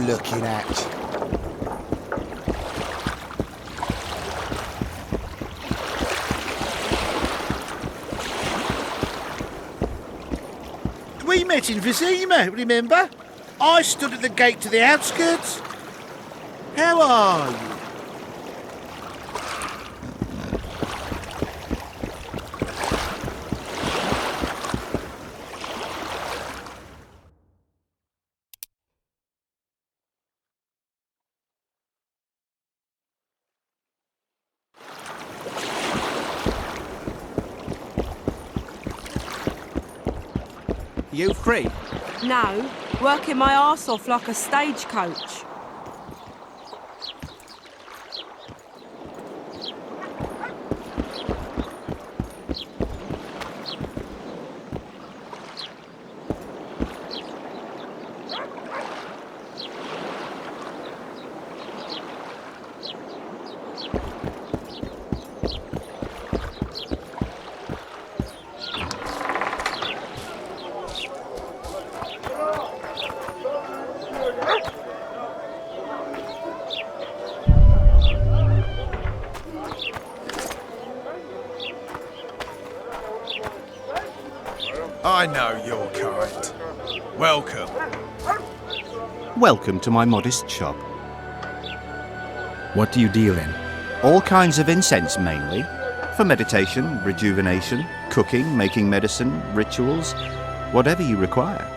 looking at? We met in Vizima, remember? I stood at the gate to the outskirts. How are you? You free? No, working my arse off like a stagecoach. I know your kind. Welcome. Welcome to my modest shop. What do you deal in? All kinds of incense mainly. For meditation, rejuvenation, cooking, making medicine, rituals, whatever you require.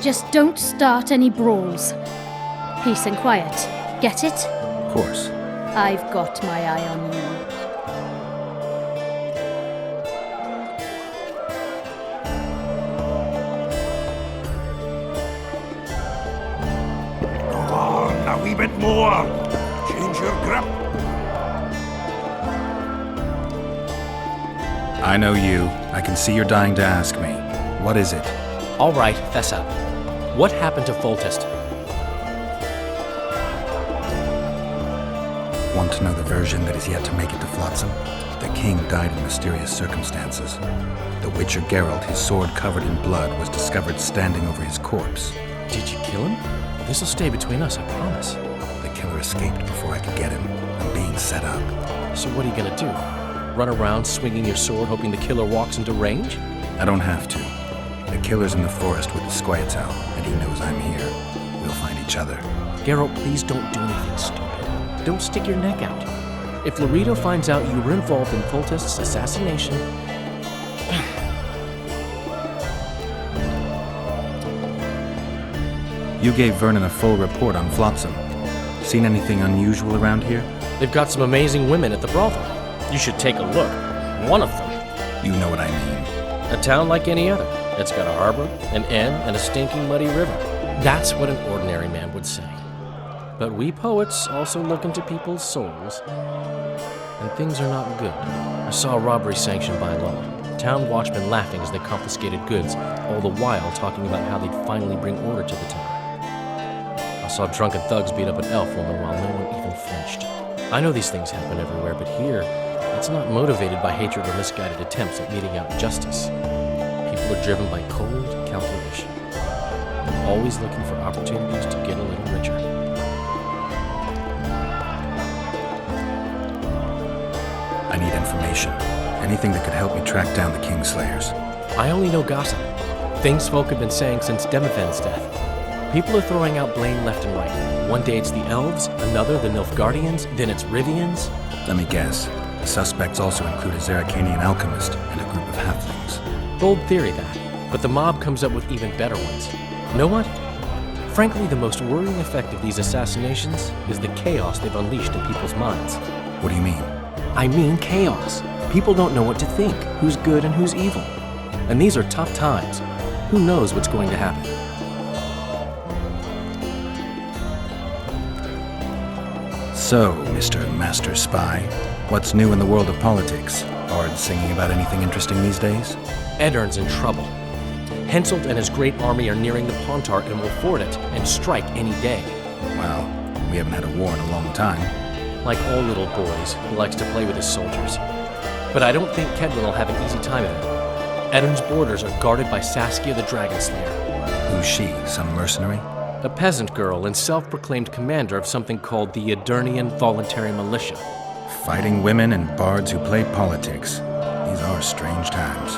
Just don't start any brawls. Peace and quiet. Get it? Of course. I've got my eye on you. Go on, a wee bit more. Change your grip. I know you. I can see you're dying to ask me. What is it? All right, fess up. What happened to Foltest? Want to know the version that is yet to make it to Flotsam? The king died in mysterious circumstances. The Witcher Geralt, his sword covered in blood, was discovered standing over his corpse. Did you kill him? This'll stay between us, I promise. The killer escaped before I could get him. I'm being set up. So what are you gonna do? Run around swinging your sword hoping the killer walks into range? I don't have to. The killer's in the forest with the Squirtle, and he knows I'm here. We'll find each other. Geralt, please don't do anything stupid. Don't stick your neck out. If Laredo finds out you were involved in Foltest's assassination... You gave Vernon a full report on Flotsam. Seen anything unusual around here? They've got some amazing women at the brothel. You should take a look. One of them. You know what I mean. A town like any other. It's got a harbor, an inn, and a stinking muddy river. That's what an ordinary man would say. But we poets also look into people's souls, and things are not good. I saw a robbery sanctioned by law. Town watchmen laughing as they confiscated goods, all the while talking about how they'd finally bring order to the town. I saw drunken thugs beat up an elf woman while no one even flinched. I know these things happen everywhere, but here, it's not motivated by hatred or misguided attempts at meting out justice. People are driven by cold calculation, always looking for opportunities to get a little richer. I need information. Anything that could help me track down the Kingslayers. I only know gossip. Things folk have been saying since Demophen's death. People are throwing out blame left and right. One day it's the elves, another the Nilfgaardians, then it's Rivians. Let me guess. The suspects also include a Zeracanian alchemist and a group of halflings. Bold theory, that. But the mob comes up with even better ones. Know what? Frankly, the most worrying effect of these assassinations is the chaos they've unleashed in people's minds. What do you mean? I mean chaos. People don't know what to think, who's good and who's evil. And these are tough times. Who knows what's going to happen? So, Mr. Master Spy, what's new in the world of politics? Bards singing about anything interesting these days? Eddern's in trouble. Henselt and his great army are nearing the Pontar and will ford it and strike any day. Well, we haven't had a war in a long time. Like all little boys, he likes to play with his soldiers. But I don't think Kedwin will have an easy time of it. Eddern's borders are guarded by Saskia the Dragon Slayer. Who's she? Some mercenary? A peasant girl and self-proclaimed commander of something called the Edirnian Voluntary Militia. Fighting women and bards who play politics. These are strange times.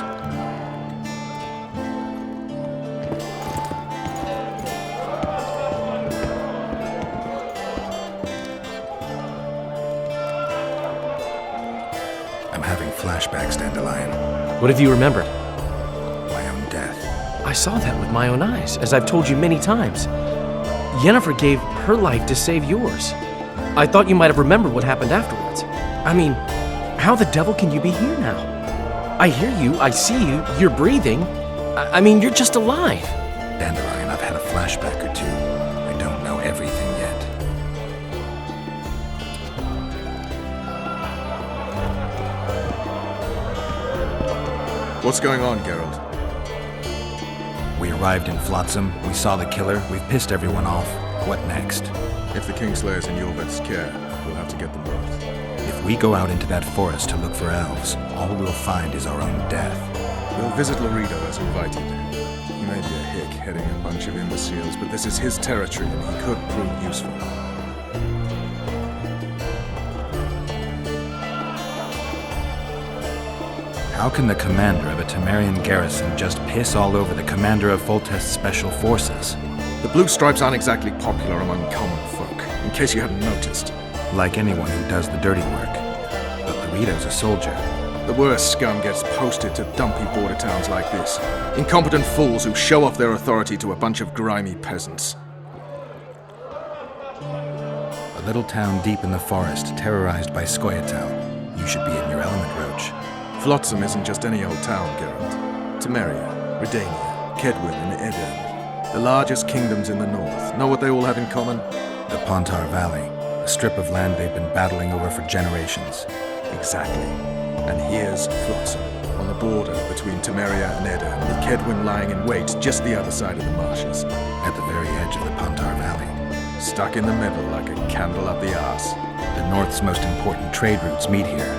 I'm having flashbacks, Dandelion. What have you remembered? My own death. I saw that with my own eyes, as I've told you many times. Yennefer gave her life to save yours. I thought you might have remembered what happened afterwards. I mean, how the devil can you be here now? I hear you, I see you, you're breathing. I mean, you're just alive. Dandelion, I've had a flashback or two. I don't know everything yet. What's going on, Geralt? We arrived in Flotsam, we saw the killer, we've pissed everyone off. What next? If the Kingslayer's in Jorvet's care, we'll have to get them both. If we go out into that forest to look for elves, all we'll find is our own death. We'll visit Laredo as invited. He may be a hick heading a bunch of imbeciles, but this is his territory and he could prove useful. How can the commander of a Temerian garrison just piss all over the commander of Foltest's special forces? The Blue Stripes aren't exactly popular among common folk, in case you hadn't noticed. Like anyone who does the dirty work. But Laredo's a soldier. The worst scum gets posted to dumpy border towns like this. Incompetent fools who show off their authority to a bunch of grimy peasants. A little town deep in the forest, terrorized by Squirtle. You should be in your element, Roach. Flotsam isn't just any old town, Geralt. Temeria, Redania, Kedwin, and Edirn. The largest kingdoms in the north. Know what they all have in common? The Pontar Valley, a strip of land they've been battling over for generations. Exactly. And here's Flotsam, on the border between Temeria and Edirn, with Kedwin lying in wait just the other side of the marshes. At the very edge of the Pontar Valley. Stuck in the middle like a candle up the arse. The North's most important trade routes meet here.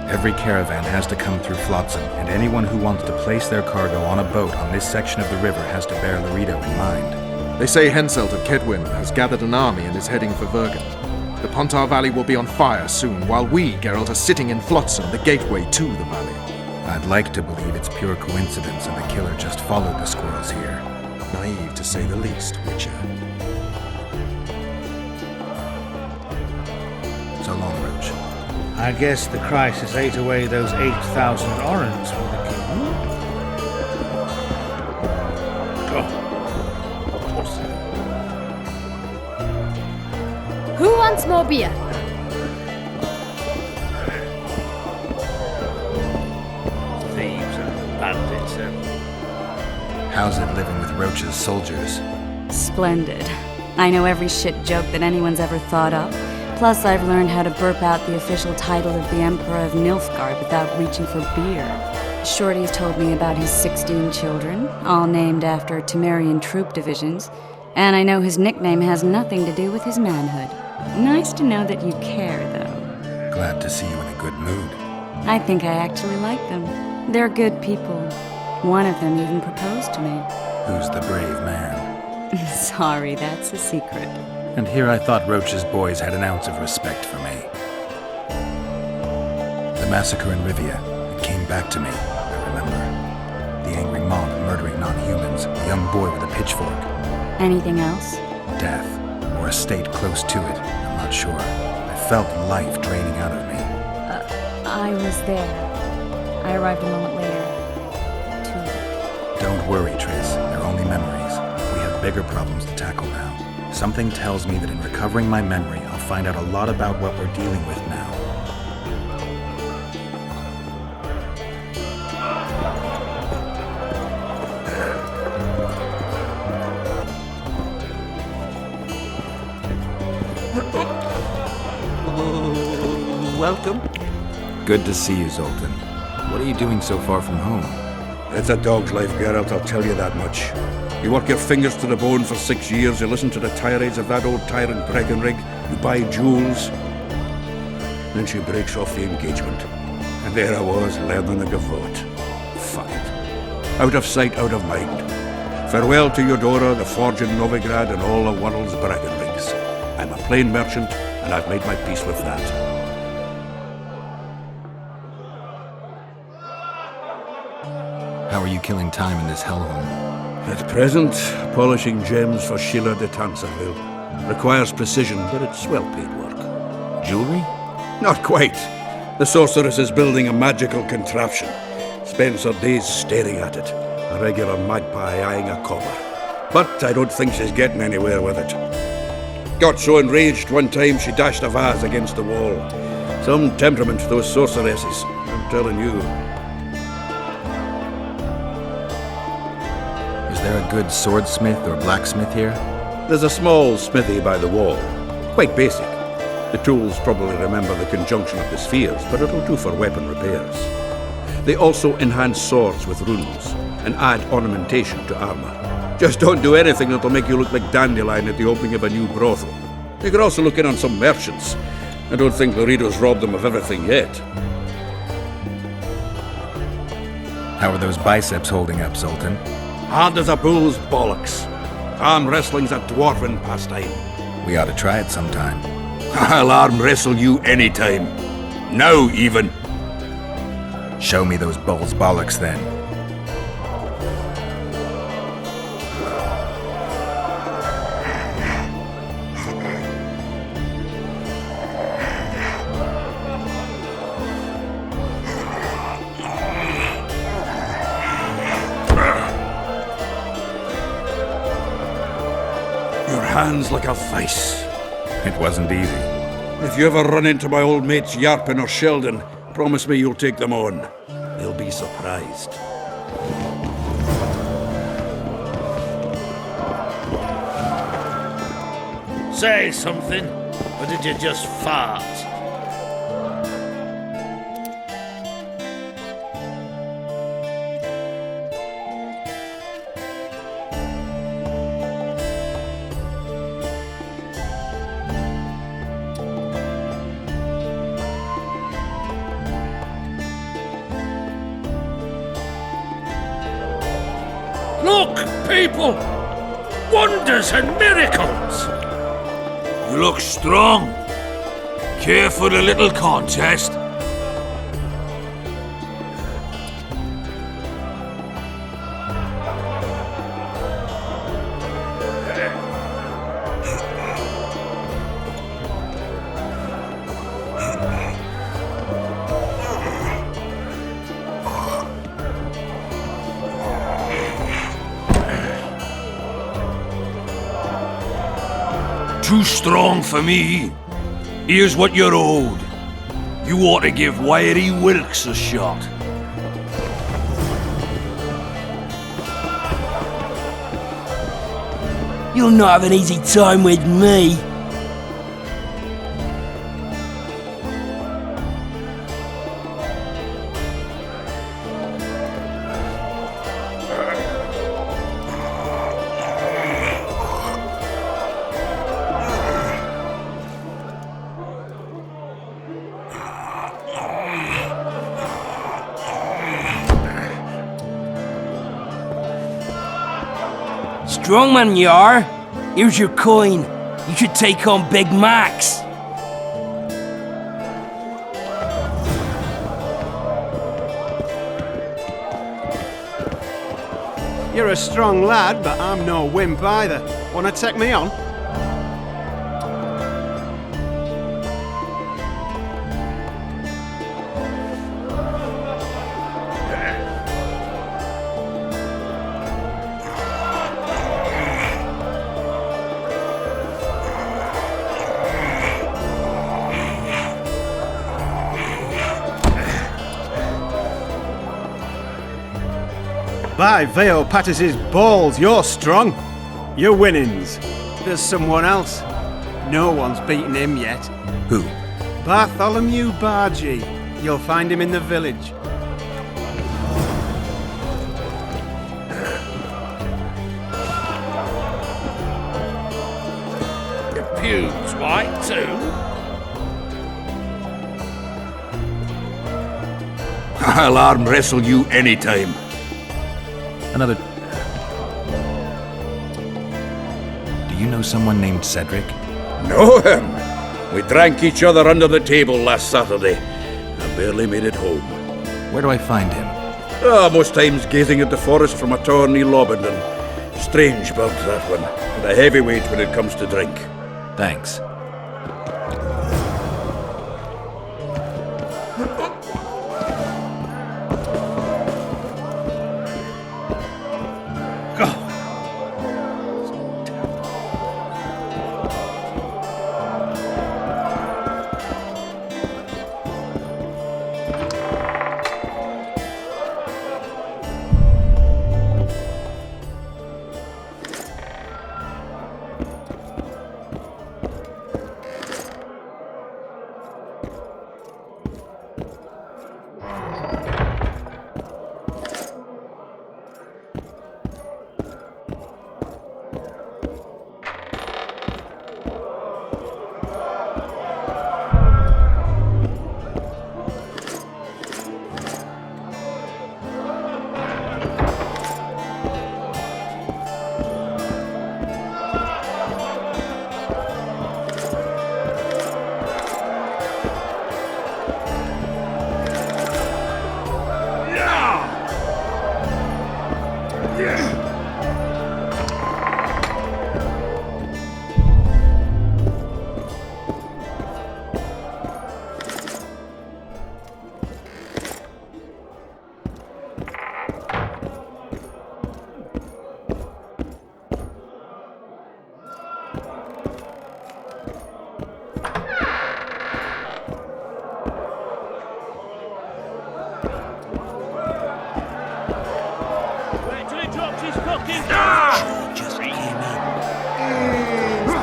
Every caravan has to come through Flotsam, and anyone who wants to place their cargo on a boat on this section of the river has to bear Loreto in mind. They say Henselt of Kedwin has gathered an army and is heading for Vergen. The Pontar Valley will be on fire soon, while we, Geralt, are sitting in Flotsam, the gateway to the valley. I'd like to believe it's pure coincidence and the killer just followed the squirrels here. Naive, to say the least, Witcher. So long, Roach. I guess the crisis ate away those 8,000 orens from the king. Who wants more beer? Thieves and bandits and... How's it living with Roach's soldiers? Splendid. I know every shit joke that anyone's ever thought up. Plus, I've learned how to burp out the official title of the Emperor of Nilfgaard without reaching for beer. Shorty's told me about his 16 children, all named after Temerian troop divisions, and I know his nickname has nothing to do with his manhood. Nice to know that you care, though. Glad to see you in a good mood. I think I actually like them. They're good people. One of them even proposed to me. Who's the brave man? Sorry, that's a secret. And here I thought Roach's boys had an ounce of respect for me. The massacre in Rivia, it came back to me, I remember. The angry mob murdering non-humans, a young boy with a pitchfork. Anything else? Death, or a state close to it, I'm not sure. I felt life draining out of me. I was there. I arrived a moment later. Too late. Don't worry, Triss. They're only memories. We have bigger problems to tackle now. Something tells me that in recovering my memory, I'll find out a lot about what we're dealing with now. Welcome. Good to see you, Zoltan. What are you doing so far from home? It's a dog's life, Geralt, I'll tell you that much. You work your fingers to the bone for 6 years, you listen to the tirades of that old tyrant Breckenrig, you buy jewels. Then she breaks off the engagement. And there I was, learning the gavotte. Fuck it. Out of sight, out of mind. Farewell to Eudora, the forge in Novigrad, and all the world's Breckenrigs. I'm a plain merchant, and I've made my peace with that. How are you killing time in this hellhole? At present, polishing gems for Sheila de Tanserville. Requires precision, but it's well-paid work. Jewelry? Not quite. The sorceress is building a magical contraption. Spends her days staring at it. A regular magpie eyeing a copper. But I don't think she's getting anywhere with it. Got so enraged one time she dashed a vase against the wall. Some temperament, those sorceresses. I'm telling you. Is there a good swordsmith or blacksmith here? There's a small smithy by the wall. Quite basic. The tools probably remember the conjunction of the spheres, but it'll do for weapon repairs. They also enhance swords with runes and add ornamentation to armor. Just don't do anything that'll make you look like Dandelion at the opening of a new brothel. You could also look in on some merchants. I don't think Loreto's robbed them of everything yet. How are those biceps holding up, Zoltan? Hard as a bull's bollocks. Arm wrestling's a dwarven pastime. We ought to try it sometime. I'll arm wrestle you anytime. Now, even. Show me those bulls' bollocks, then. Hands like a vice. It wasn't easy. If you ever run into my old mates Yarpin or Sheldon, promise me you'll take them on. They'll be surprised. Say something, or did you just fart? Look, people! Wonders and miracles! You look strong. Care for the little contest? Too strong for me. Here's what you're owed. You ought to give Wiry Wilkes a shot. You'll not have an easy time with me. Strong man you are. Here's your coin. You should take on Big Max. You're a strong lad, but I'm no wimp either. Wanna take me on? By Veo Patis's balls, you're strong. You're winnings. There's someone else. No one's beaten him yet. Who? Bartholomew Bargy. You'll find him in the village. Your pubes white too? I'll arm wrestle you anytime. Another... Do you know someone named Cedric? Know him? We drank each other under the table last Saturday. I barely made it home. Where do I find him? Most times gazing at the forest from a tower near Lobendon. Strange bug, that one. And a heavyweight when it comes to drink. Thanks.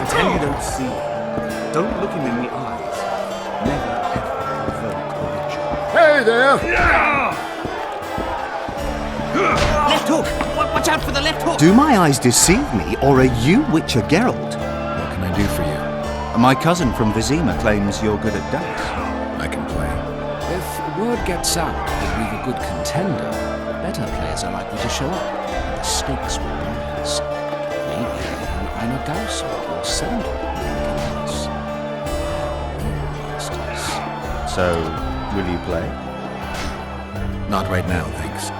Pretend you don't see him. Don't look him in the eyes. Never ever provoke a ritual. Hey there! Left hook! Watch out for the left hook! Do my eyes deceive me, or are you Witcher Geralt? What can I do for you? My cousin from Vizima claims you're good at dice. I can play. If word gets out that we've a good contender, better players are likely to show up. the stakes will rise. Maybe an Einagaus or Sendel can us. Masters. So, will you play? Not right now, thanks.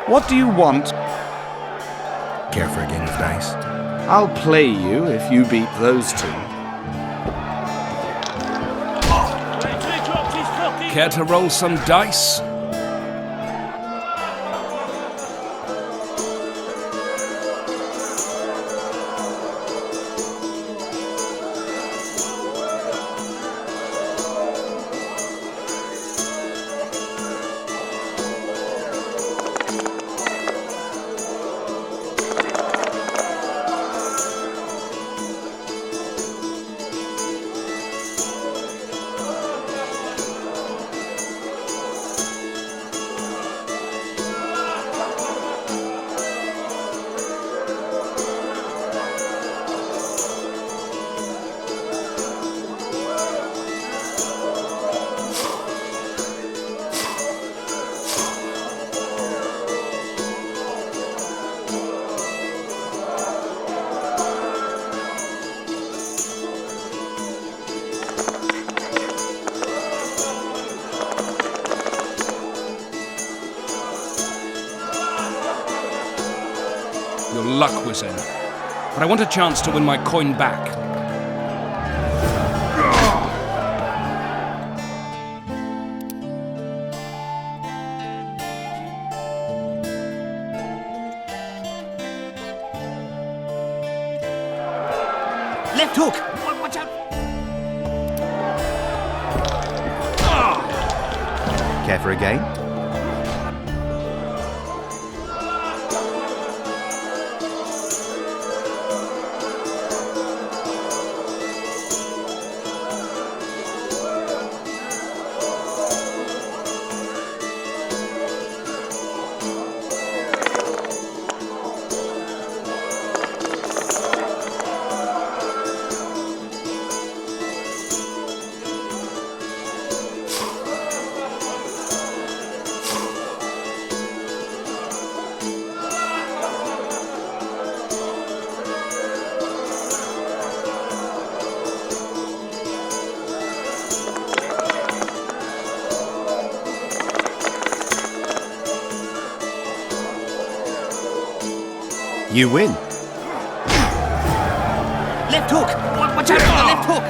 What do you want? Care for a game of dice? I'll play you if you beat those two. Care to roll some dice? Your luck was in. But I want a chance to win my coin back. Left hook! Watch out! Care for a game? You win. Left hook! Watch out for the left hook!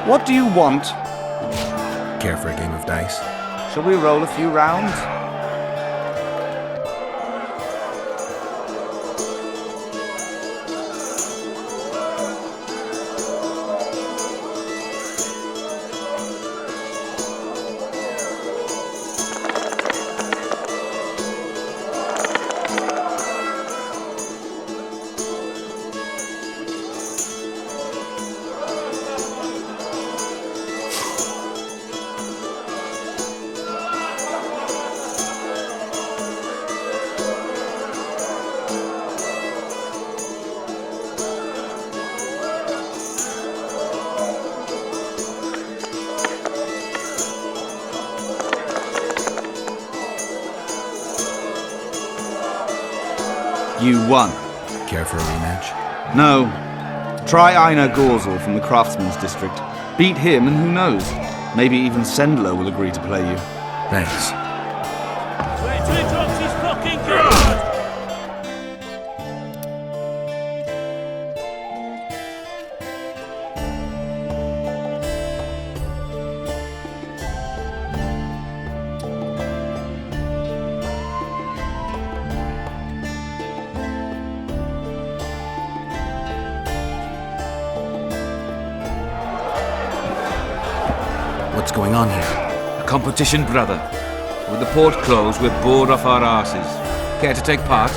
What do you want? Care for a game of dice? Shall we roll a few rounds? You won. Care for a rematch? No. Try Einar Gorzel from the Craftsman's District. Beat him and who knows? Maybe even Sendler will agree to play you. Thanks. Wait till he drops his fucking guard! What's going on here? A competition, brother. With the port closed, we're bored off our asses. Care to take part?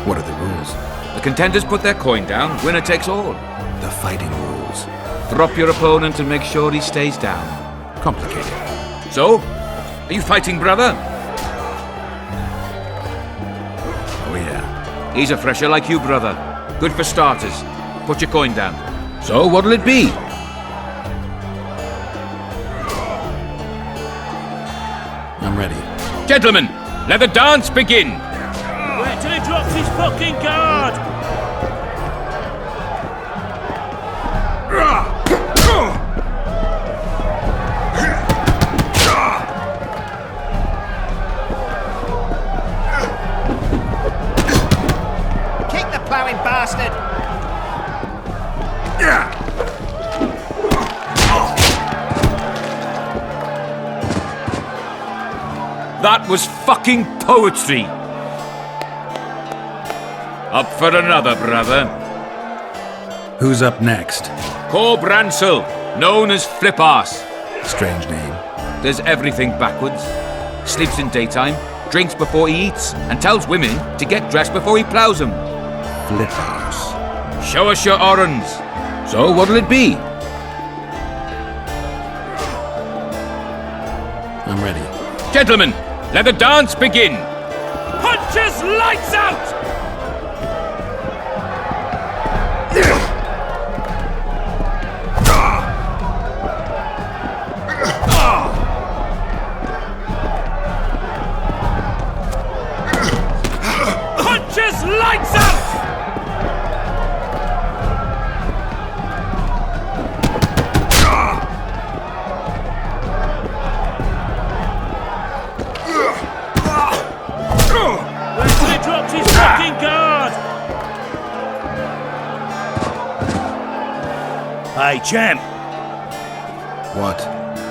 What are the rules? The contenders put their coin down, winner takes all. The fighting rules. Drop your opponent and make sure he stays down. Complicated. So, are you fighting, brother? Oh yeah. He's a fresher like you, brother. Good for starters. Put your coin down. So, what'll it be? I'm ready. Gentlemen, let the dance begin! Wait till he drops his fucking guard! Kick the plowing bastard! That was fucking poetry! Up for another, brother. Who's up next? Cor Bransel, known as Flip-Arse. Strange name. Does everything backwards. Sleeps in daytime, drinks before he eats, and tells women to get dressed before he plows them. Flip-Arse. Show us your orans. So what'll it be? I'm ready. Gentlemen, let the dance begin! Punches lights out! Punches lights out! Wait till he drops his fucking guard! Hey, champ. What?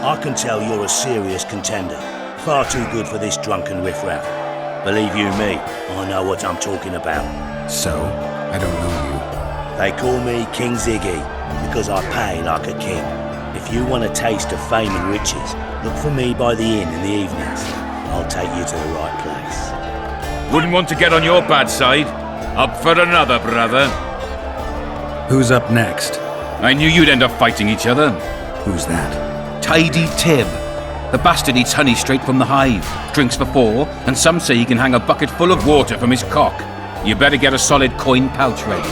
I can tell you're a serious contender. Far too good for this drunken riffraff. Believe you me, I know what I'm talking about. So? I don't know you. They call me King Ziggy, because I pay like a king. If you want a taste of fame and riches, look for me by the inn in the evenings. I'll take you to the right place. Wouldn't want to get on your bad side. Up for another, brother. Who's up next? I knew you'd end up fighting each other. Who's that? Tidy Tib. The bastard eats honey straight from the hive, drinks for 4, and some say he can hang a bucket full of water from his cock. You better get a solid coin pouch ready.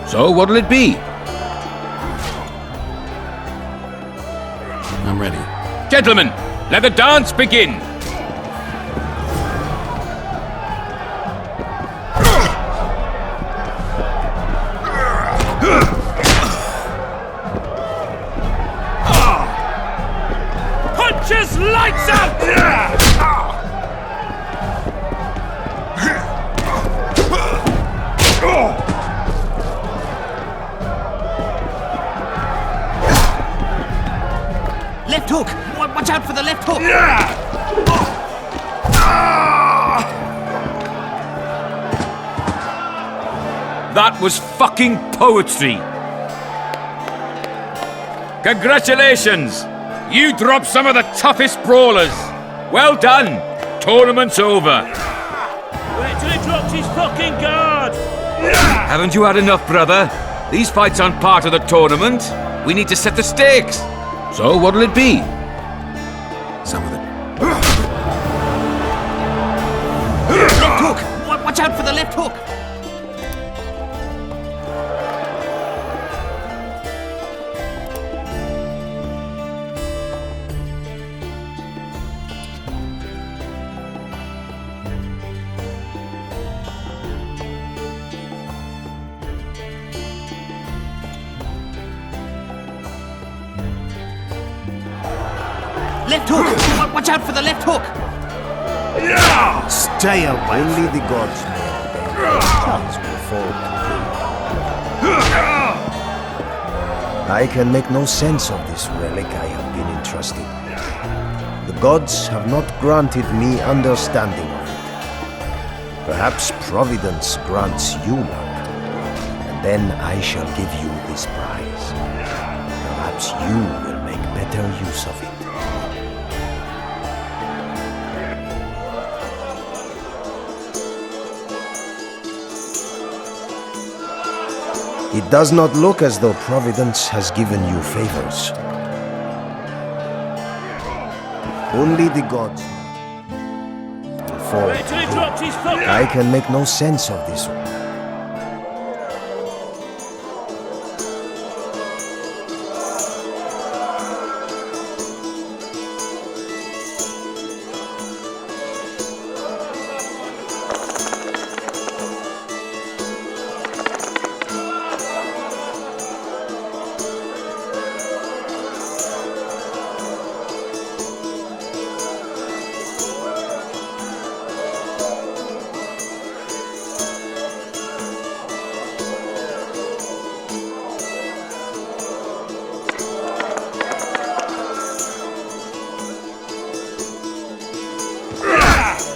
So what'll it be? I'm ready. Gentlemen, let the dance begin! Punches lights out! Left hook! Watch out for the left hook! That was fucking poetry! Congratulations! You dropped some of the toughest brawlers! Well done! Tournament's over! Wait till he drops his fucking guard! Haven't you had enough, brother? These fights aren't part of the tournament. We need to set the stakes. So what'll it be? Some of the... Left hook! Watch out for the left hook! Left hook! Watch out for the left hook! Stay away. Only the gods know when chance will fall to I can make no sense of this relic I have been entrusted. The gods have not granted me understanding of it. Perhaps Providence grants you luck, and then I shall give you this prize. Perhaps you will make better use of it. It does not look as though Providence has given you favors. Only the gods will fall to you. I can make no sense of this.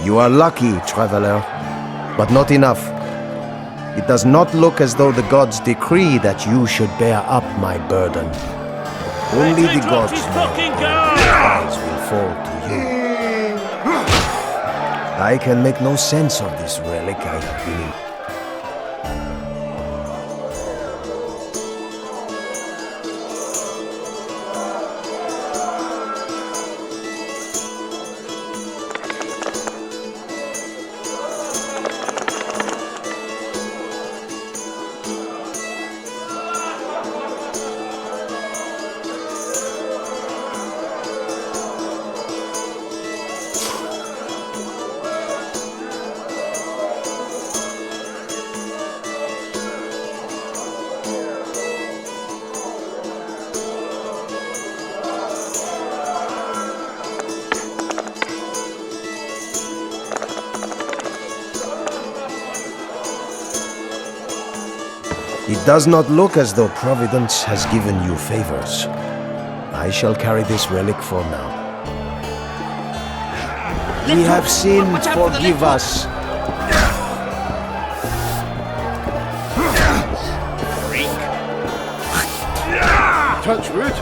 You are lucky, traveler, but not enough. It does not look as though the gods decree that you should bear up my burden. Only the gods know the prize will fall to you. I can make no sense of this relic I have been in. It does not look as though Providence has given you favors. I shall carry this relic for now. We have sinned, forgive us. Touch wood.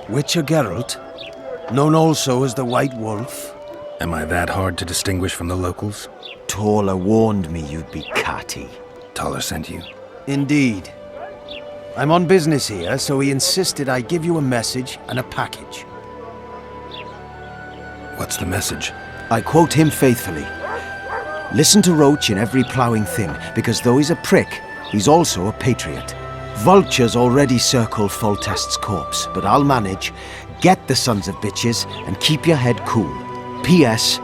Witcher Geralt, known also as the White Wolf. Am I that hard to distinguish from the locals? Taller warned me you'd be catty. Taller sent you? Indeed. I'm on business here, so he insisted I give you a message and a package. What's the message? I quote him faithfully. Listen to Roach in every ploughing thing, because though he's a prick, he's also a patriot. Vultures already circle Foltest's corpse, but I'll manage. Get the sons of bitches and keep your head cool. P.S.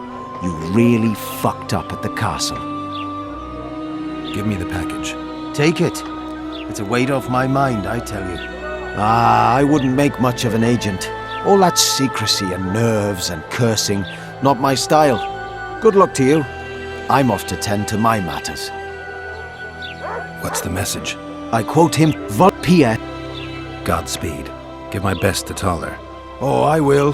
You really fucked up at the castle. Give me the package. Take it. It's a weight off my mind, I tell you. I wouldn't make much of an agent. All that secrecy and nerves and cursing, not my style. Good luck to you. I'm off to tend to my matters. What's the message? I quote him, P.S. Godspeed. Give my best to Taller. Oh, I will.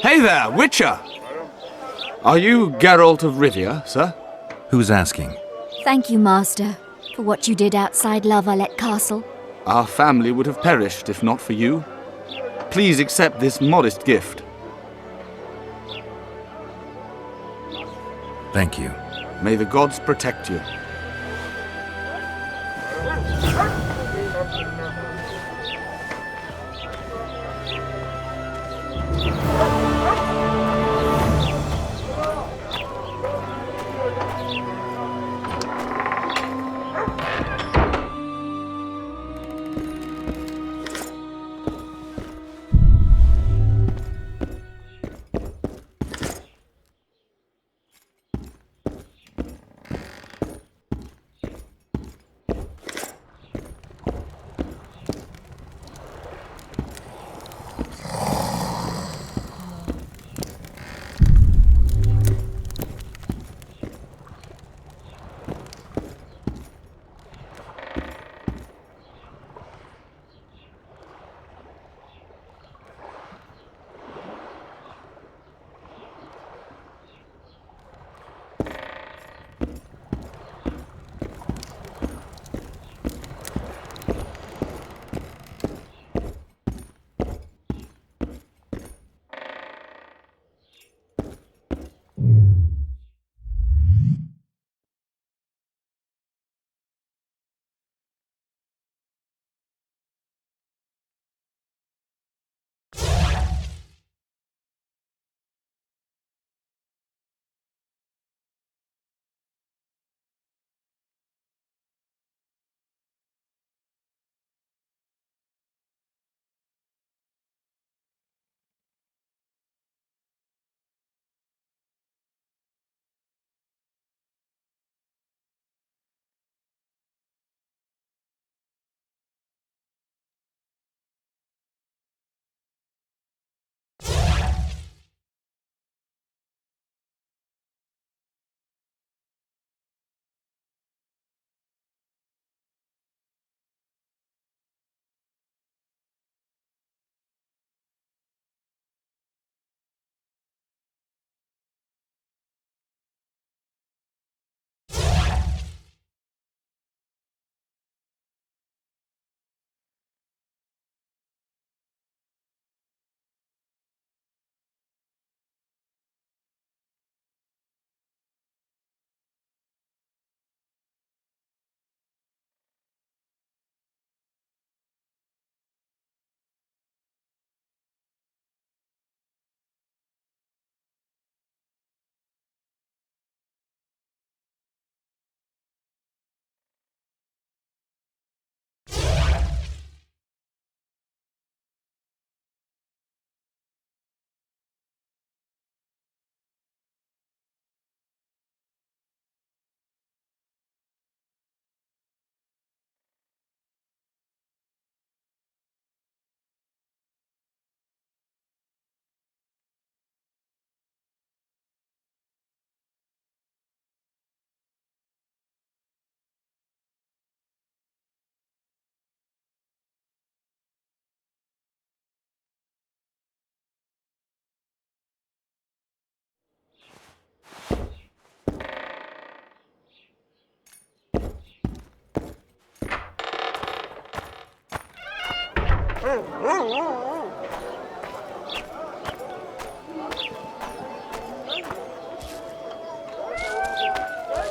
Hey there, Witcher! Are you Geralt of Rivia, sir? Who's asking? Thank you, Master, for what you did outside La Valette Castle. Our family would have perished if not for you. Please accept this modest gift. Thank you. May the gods protect you.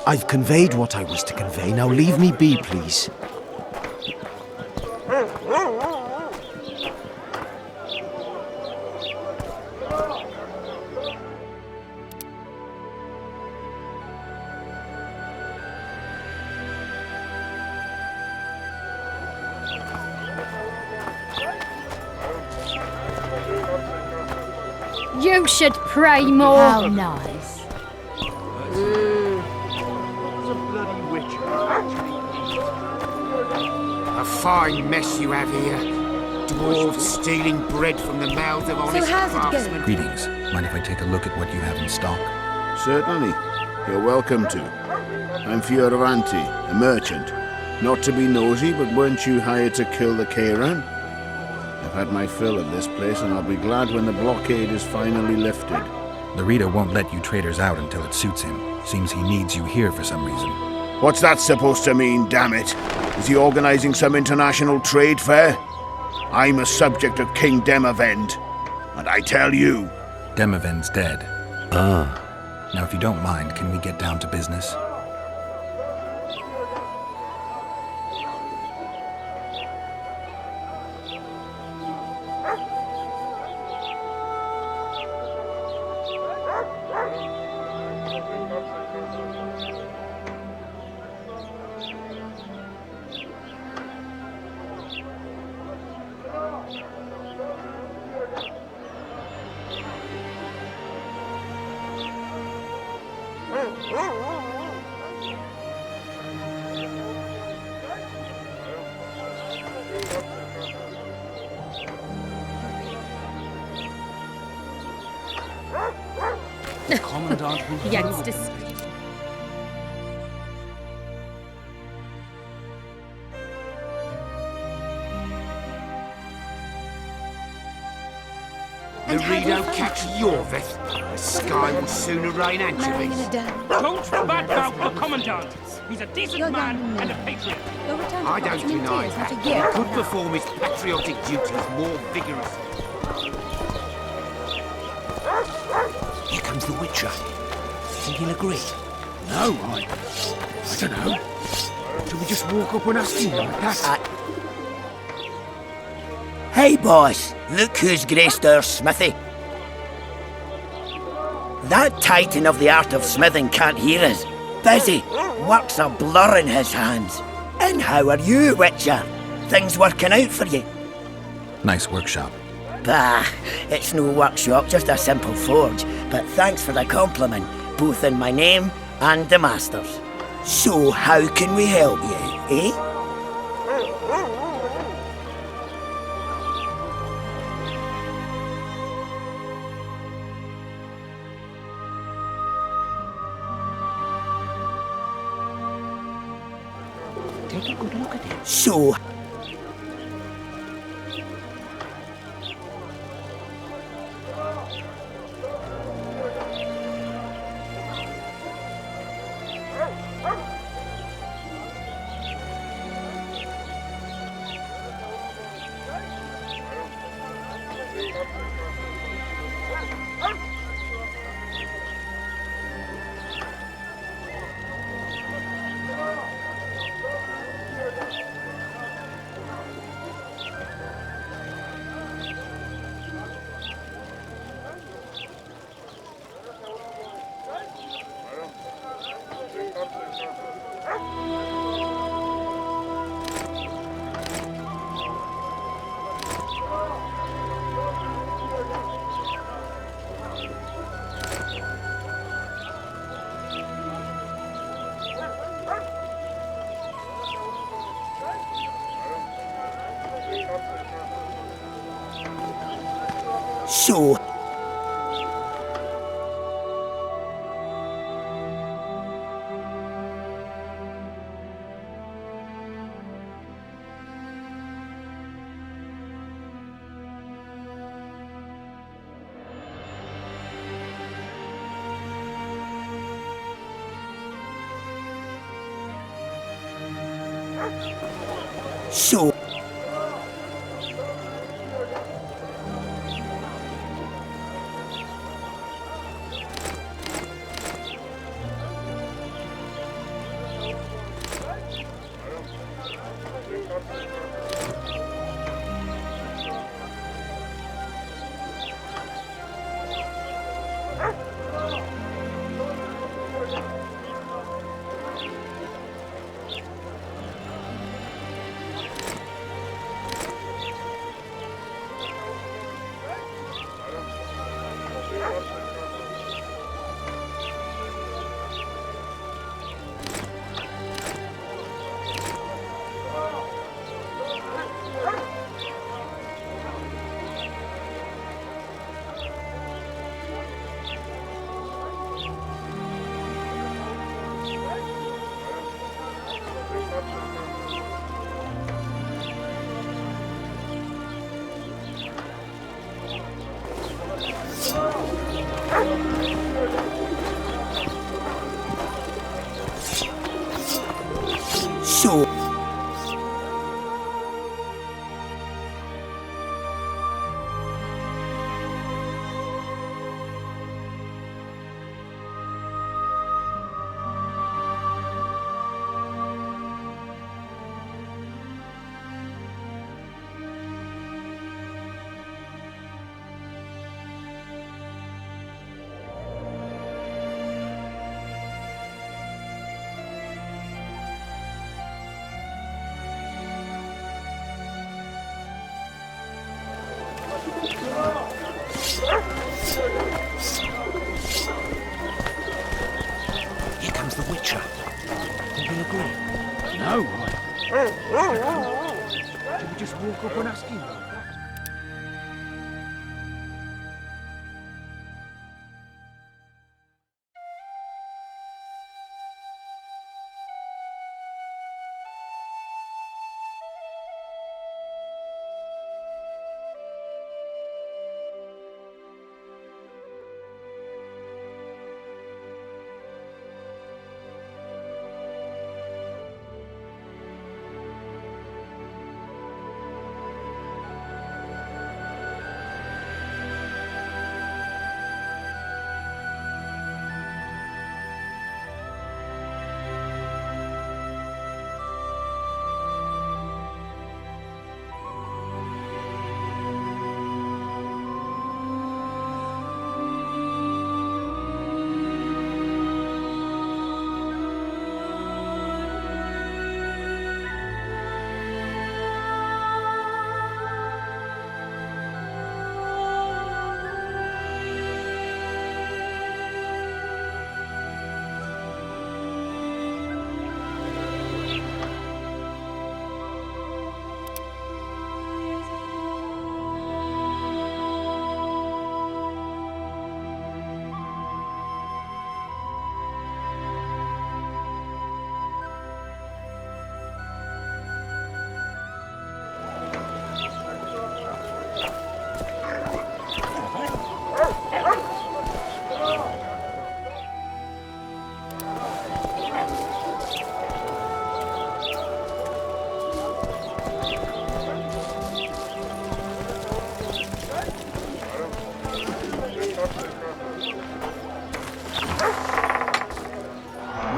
I've conveyed what I was to convey. Now leave me be, please. You should pray more. How nice. A fine mess you have here. Dwarves stealing bread from the mouths of honest craftsmen. Greetings. Mind if I take a look at what you have in stock? Certainly. You're welcome to. I'm Fioravanti, a merchant. Not to be nosy, but weren't you hired to kill the Kairan? I've had my fill of this place, and I'll be glad when the blockade is finally lifted. Laredo won't let you traders out until it suits him. Seems he needs you here for some reason. What's that supposed to mean, damn it? Is he organizing some international trade fair? I'm a subject of King Demavend, and I tell you... Demavend's dead. Ah. Now, if you don't mind, can we get down to business? Youngsters. Laredo catch Yorvith. The sky will sooner rain anchovies. Don't badmouth the Commandant. He's a decent man and a patriot. I don't deny that. He could perform his patriotic duties more vigorously. Here comes the Witcher. Think he'll agree? No, I don't know. Shall we just walk up and ask him like that? Hey, boss. Look who's graced our smithy. That titan of the art of smithing can't hear us. Busy. Work's a blur in his hands. And how are you, Witcher? Things working out for you? Nice workshop. Bah, it's no workshop, just a simple forge. But thanks for the compliment, both in my name and the master's. So how can we help you, eh? Take a good look at it. So... So... So... Here comes the Witcher. Think he'll agree? No, why? Should we just walk up and ask him?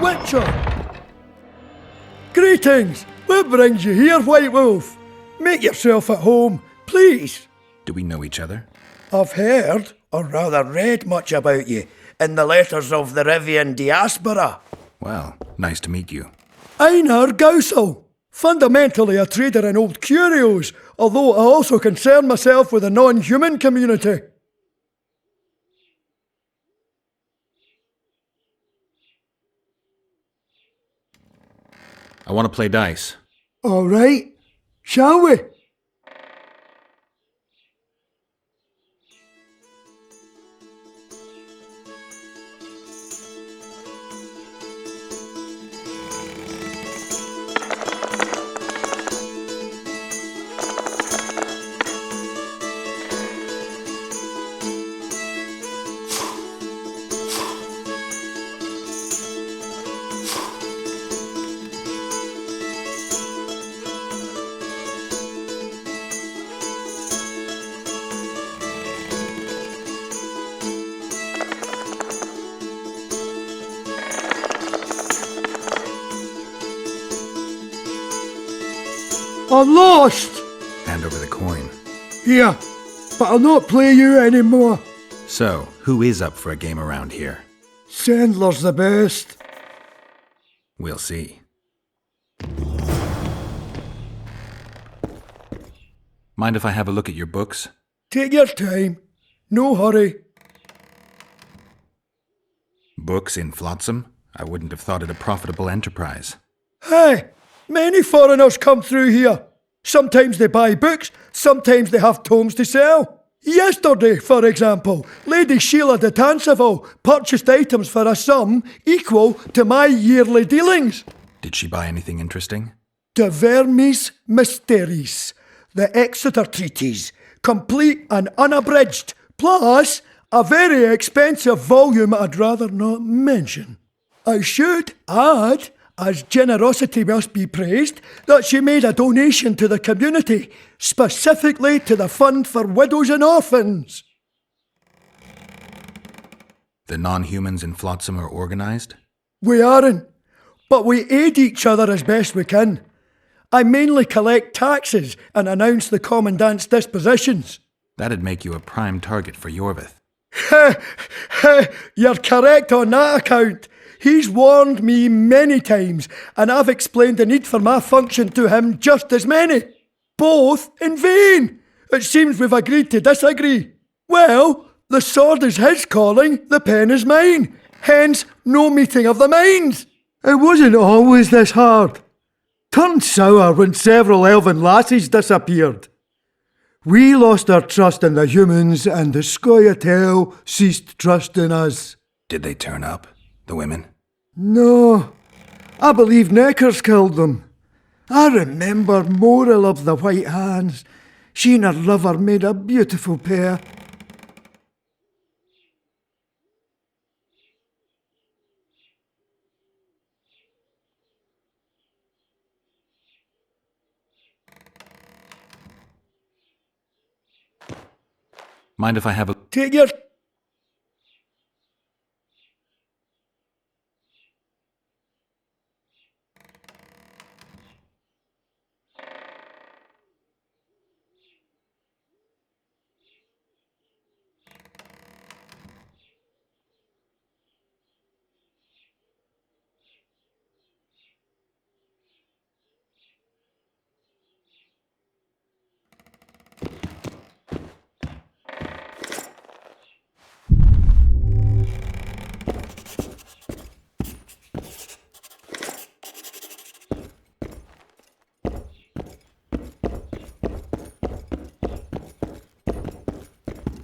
Witcher! Greetings! What brings you here, White Wolf? Make yourself at home, please. Do we know each other? I've heard, or rather read much about you, in the letters of the Rivian diaspora. Well, nice to meet you. Einar Gausel, fundamentally a trader in old curios, although I also concern myself with the non-human community. I want to play dice. All right, shall we? I'm lost! Hand over the coin. Here, but I'll not play you anymore. So, who is up for a game around here? Sandler's the best. We'll see. Mind if I have a look at your books? Take your time. No hurry. Books in Flotsam? I wouldn't have thought it a profitable enterprise. Hey, many foreigners come through here. Sometimes they buy books, sometimes they have tomes to sell. Yesterday, for example, Lady Sheila de Tanseville purchased items for a sum equal to my yearly dealings. Did she buy anything interesting? De Vermis Mysteries, the Exeter Treatise, complete and unabridged, plus a very expensive volume I'd rather not mention. I should add, as generosity must be praised, that she made a donation to the community, specifically to the Fund for Widows and Orphans. The non-humans in Flotsam are organised? We aren't, but we aid each other as best we can. I mainly collect taxes and announce the Commandant's dispositions. That'd make you a prime target for Yorvith. You're correct on that account. He's warned me many times, and I've explained the need for my function to him just as many. Both in vain. It seems we've agreed to disagree. Well, the sword is his calling, the pen is mine. Hence, no meeting of the minds. It wasn't always this hard. Turned sour when several elven lassies disappeared. We lost our trust in the humans, and the Scoia'tael ceased trusting us. Did they turn up, the women? No, I believe Neckers killed them. I remember Morrill of the White Hands. She and her lover made a beautiful pair. Mind if I have a... Take your...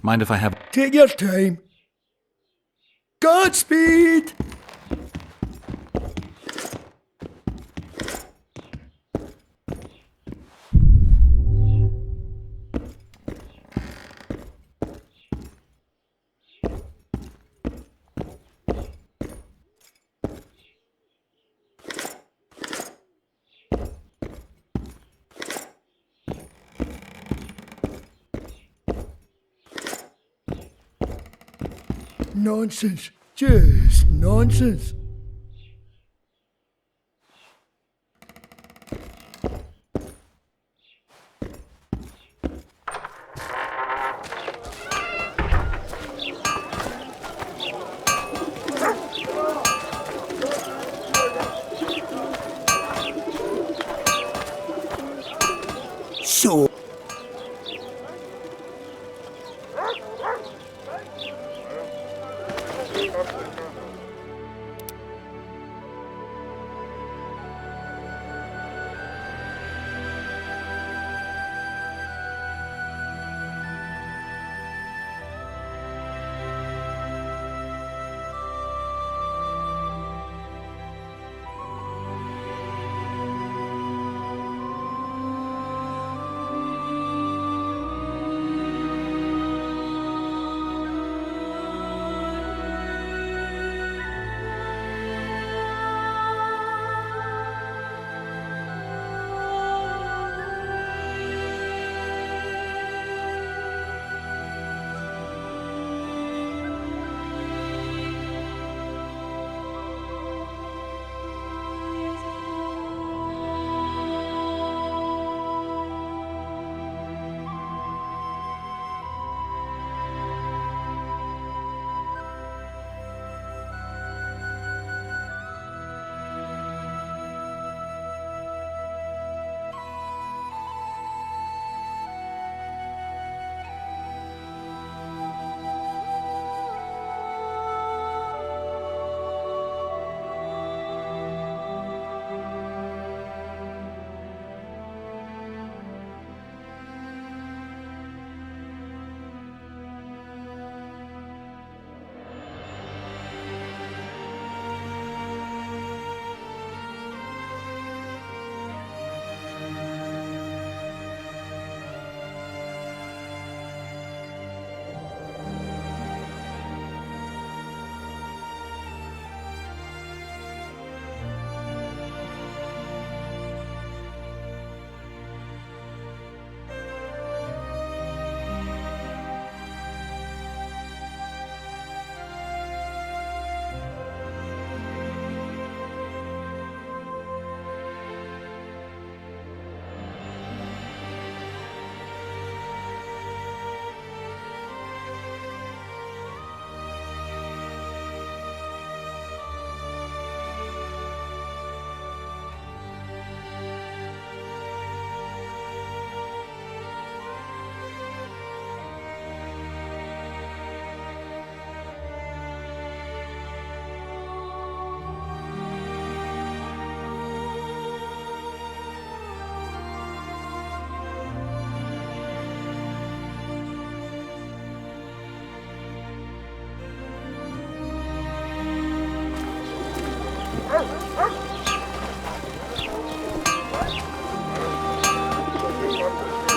Mind if I have... Take your time. Godspeed! Nonsense. Just nonsense. So...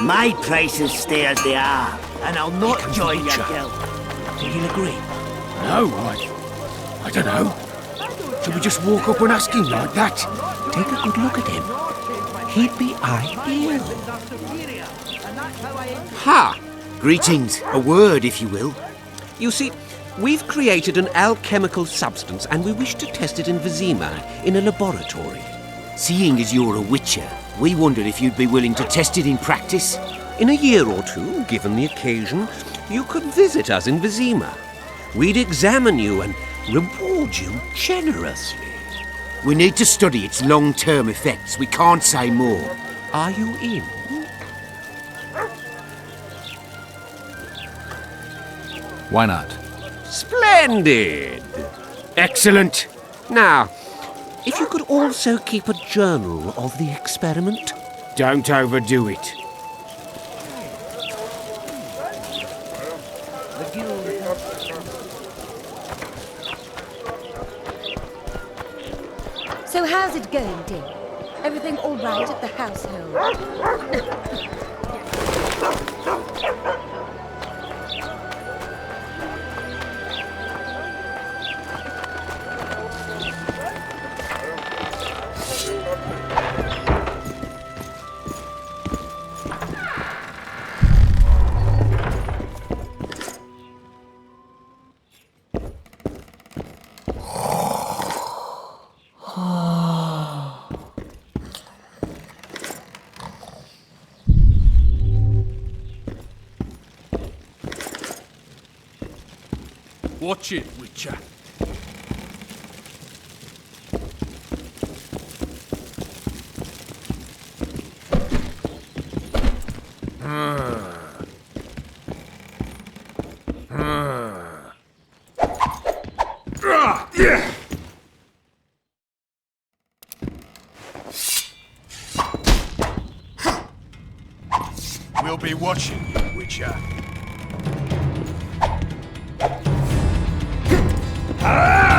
My prices stay as they are, and I'll not join your guild. Think he'll agree? No, I don't know. Should we just walk up and ask him like that? Take a good look at him. He'd be ideal. Ha! Greetings. A word, if you will. You see, we've created an alchemical substance and we wish to test it in Vizima, in a laboratory. Seeing as you're a witcher, we wondered if you'd be willing to test it in practice. In a year or two, given the occasion, you could visit us in Vizima. We'd examine you and reward you generously. We need to study its long-term effects. We can't say more. Are you in? Why not? Splendid! Excellent! Now, if you could also keep a journal of the experiment. Don't overdo it. So how's it going, Dick? Everything all right at the household? Watch it, Witcher. We'll be watching you, Witcher. Ah!